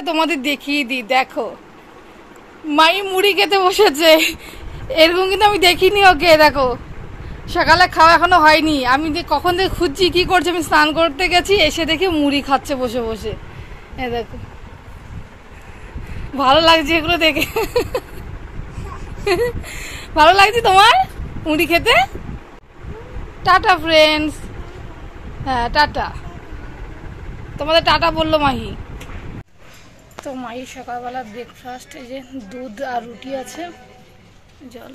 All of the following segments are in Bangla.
তোমাদের দেখিয়ে দিই, দেখো মাই মুড়ি খেতে বসেছে। এরকম কিন্তু আমি দেখিনি ওকে। দেখো সকালে খাওয়া এখনো হয়নি, আমি কখন থেকে খুঁজছি কি করছে। আমি স্নান করতে গেছি, এসে দেখি মুড়ি খাচ্ছে বসে বসে। এ দেখো ভালো লাগছে এগুলো দেখে। ভালো লাগছে তোমার মুড়ি খেতে? Tata friends. হ্যাঁ টাটা, তোমাদের টাটা বললো মাহি। তো মাহি সকালবেলা ব্রেকফাস্ট, এই যে দুধ আর রুটি আছে, জল।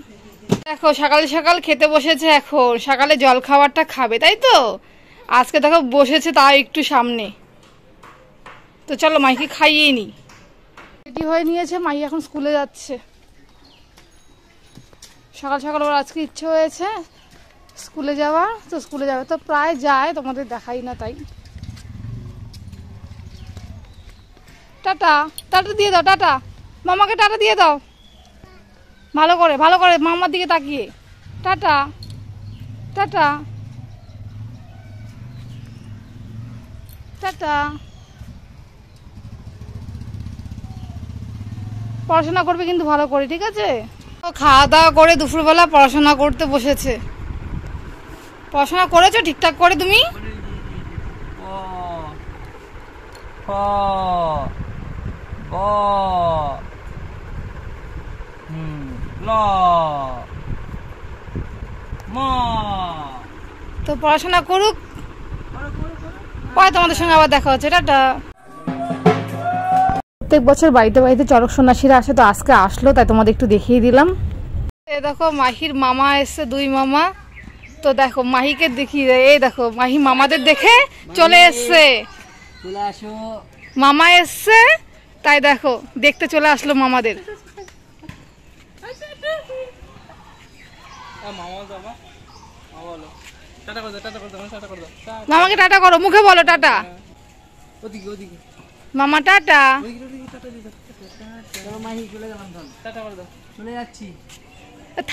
দেখো সকাল সকাল খেতে বসেছে, এখন সকালে জল খাবারটা খাবে তাই তো। আজকে দেখো বসেছে তাও একটু সামনে। তো চলো মাইকে খাইয়ে নি। রেডি হয়ে নিয়েছে, মাই এখন স্কুলে যাচ্ছে। সকাল সকাল ওর আজকে ইচ্ছে হয়েছে স্কুলে যাওয়ার, তো স্কুলে যাবে। তো প্রায় যায়, তোমাদের দেখাই না তাই। টাটা, টাটা দিয়ে দাও, টাটা মামাকে টাটা দিয়ে দাও। ভালো করে ভালো করে মামার দিকে তাকিয়ে টাটা টাটা টাটা। পড়াশোনা করবে কিন্তু ভালো করে, ঠিক আছে? খাওয়া দাওয়া করে দুপুরবেলা পড়াশোনা করতে বসেছে। পড়াশোনা করেছো ঠিকঠাক করে তুমি? তো পড়াশোনা করুক, পরে তোমাদের সঙ্গে আবার দেখা হচ্ছে। টাটা। প্রত্যেক বছর বাড়িতে বাড়িতে চড়ক সন্ন্যাসীরা আসে, তো আজকে আসলো তাই তোমাদের একটু দেখিয়ে দিলাম। এই দেখো মাহির মামা এসছে, দুই মামা। তো দেখো মাহিকে দেখিয়ে দেয়, এই দেখো মাহি মামাদের দেখে চলে এসছে। মামা এসছে তাই দেখো দেখতে চলে আসলো মামাদের। মামাকে টাটা করো, মুখে বলো টাটা। মামা টাটা।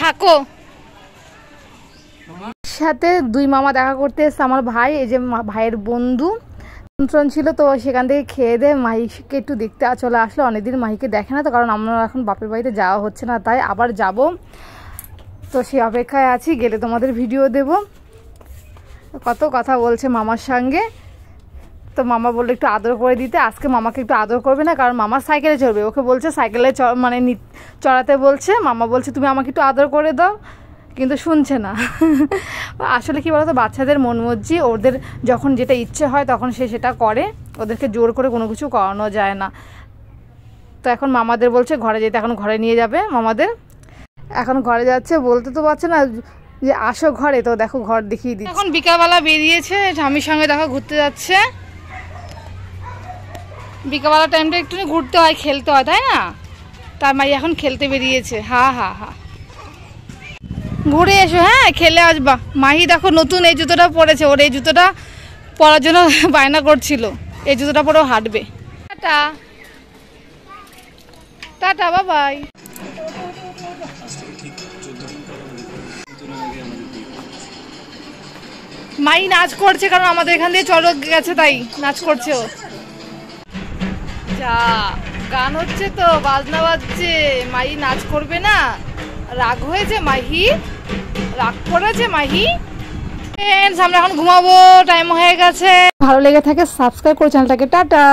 থাকো। সাথে দুই মামা দেখা করতে এসছে, আমার ভাই, এই যে ভাইয়ের বন্ধু নিমন্ত্রণ ছিল, তো সেখান থেকে খেয়ে দিয়ে মাহিকে একটু দেখতে চলে আসলো। অনেকদিন মাহিকে দেখে না তো, কারণ আমরা এখন বাপের বাড়িতে যাওয়া হচ্ছে না, তাই আবার যাব। তো সেই অপেক্ষায় আছি, গেলে তোমাদের ভিডিও দেব। কত কথা বলছে মামার সঙ্গে, তো মামা বললো একটু আদর করে দিতে। আজকে মামাকে একটু আদর করবে না, কারণ মামা সাইকেলে চড়বে। ওকে বলছে সাইকেলে মানে চড়াতে বলছে। মামা বলছে তুমি আমাকে একটু আদর করে দাও, কিন্তু শুনছে না। আসলে কি বলতো, বাচ্চাদের মন মর্জি, ওদের যখন যেটা ইচ্ছে হয় তখন সে সেটা করে, ওদেরকে জোর করে কোনো কিছু করানো যায় না। তো এখন মামাদের বলছে ঘরে যেতে, এখন ঘরে নিয়ে যাবে মামাদের। এখন ঘরে যাচ্ছে, বলতে তো পারছে না যে আসো ঘরে। তো দেখো ঘর দেখিয়ে দিই। এখন বিকালবেলা বেরিয়েছে, স্বামীর সঙ্গে দেখো ঘুরতে যাচ্ছে। বিকালবেলা টাইমটা একটু ঘুরতে হয়, খেলতে হয়, তাই না? তার মাই এখন খেলতে বেরিয়েছে। হা হা হা, ঘুরে এসো, হ্যাঁ খেলে আসবা। মাহি দেখো নতুন এই জুতোটা পরেছে, ওর এই জুতোটা পরার জন্য বায়না করছিল, এই জুতোটা পরেও হাঁটবে। টাটা টাটা, বাবাই। মাই নাচ করছে, কারণ আমাদের এখান দিয়ে চড়ক গেছে তাই নাচ করছে ও। যা গান হচ্ছে, তো বাজনা বাজছে, মাই নাচ করবে না? রাগ হয়েছে মাহি, রাগ করেছে মাহি। আমরা এখন ঘুমাবো, টাইম হয়ে গেছে। ভালো লেগে থাকে সাবস্ক্রাইব করে চ্যানেলটাকে। টাটা।